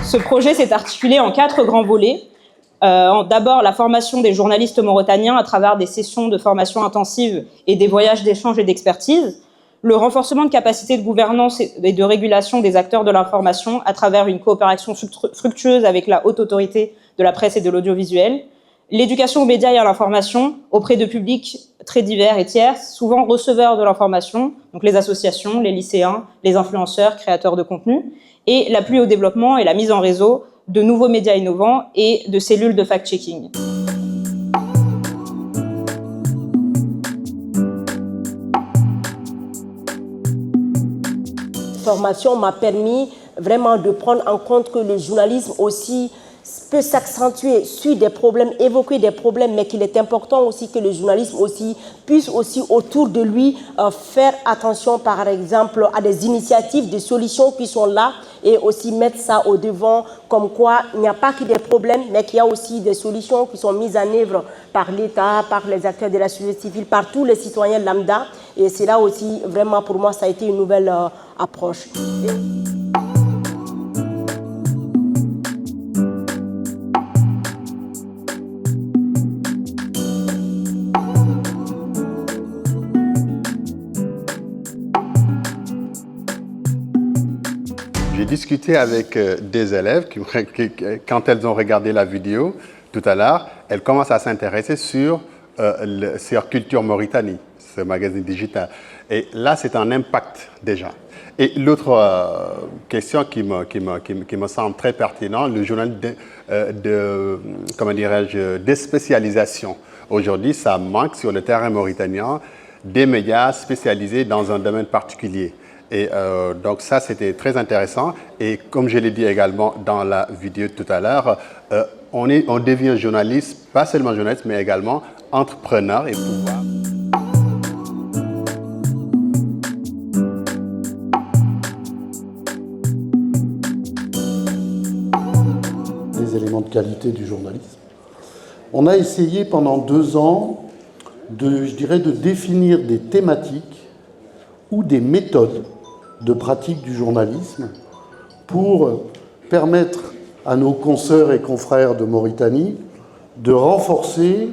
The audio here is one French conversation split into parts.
Ce projet s'est articulé en 4 grands volets. D'abord, la formation des journalistes mauritaniens à travers des sessions de formation intensive et des voyages d'échange et d'expertise. Le renforcement de capacités de gouvernance et de régulation des acteurs de l'information à travers une coopération fructueuse avec la haute autorité de la presse et de l'audiovisuel. L'éducation aux médias et à l'information auprès de publics très divers et tiers, souvent receveurs de l'information, donc les associations, les lycéens, les influenceurs, créateurs de contenu, et l'appui au développement et la mise en réseau de nouveaux médias innovants et de cellules de fact-checking. La formation m'a permis vraiment de prendre en compte que le journalisme aussi peut s'accentuer sur des problèmes, évoquer des problèmes, mais qu'il est important aussi que le journalisme aussi puisse aussi autour de lui faire attention par exemple à des initiatives, des solutions qui sont là et aussi mettre ça au devant comme quoi il n'y a pas que des problèmes mais qu'il y a aussi des solutions qui sont mises en œuvre par l'État, par les acteurs de la société civile, par tous les citoyens lambda et c'est là aussi vraiment pour moi ça a été une nouvelle approche. J'ai discuté avec des élèves qui, quand elles ont regardé la vidéo tout à l'heure, elles commencent à s'intéresser sur Culture Mauritanie, ce magazine digital. Et là, c'est un impact déjà. Et l'autre question qui me semble très pertinente, le journal comment dirais-je, des spécialisations. Aujourd'hui, ça manque sur le terrain mauritanien des médias spécialisés dans un domaine particulier. Et donc ça, c'était très intéressant. Et comme je l'ai dit également dans la vidéo tout à l'heure, on devient journaliste, pas seulement journaliste, mais également entrepreneur et pouvoir. Les éléments de qualité du journalisme. On a essayé pendant 2 ans je dirais, de définir des thématiques ou des méthodes de pratique du journalisme pour permettre à nos consoeurs et confrères de Mauritanie de renforcer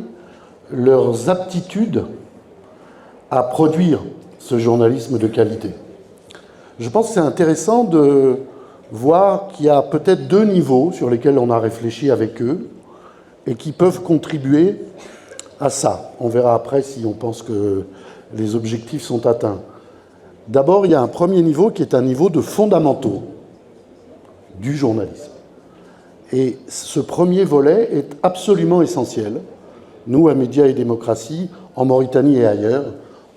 leurs aptitudes à produire ce journalisme de qualité. Je pense que c'est intéressant de voir qu'il y a peut-être 2 niveaux sur lesquels on a réfléchi avec eux et qui peuvent contribuer à ça. On verra après si on pense que les objectifs sont atteints. D'abord, il y a un premier niveau qui est un niveau de fondamentaux du journalisme. Et ce premier volet est absolument essentiel. Nous, à Médias et Démocratie, en Mauritanie et ailleurs,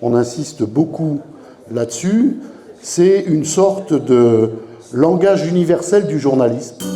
on insiste beaucoup là-dessus. C'est une sorte de langage universel du journalisme.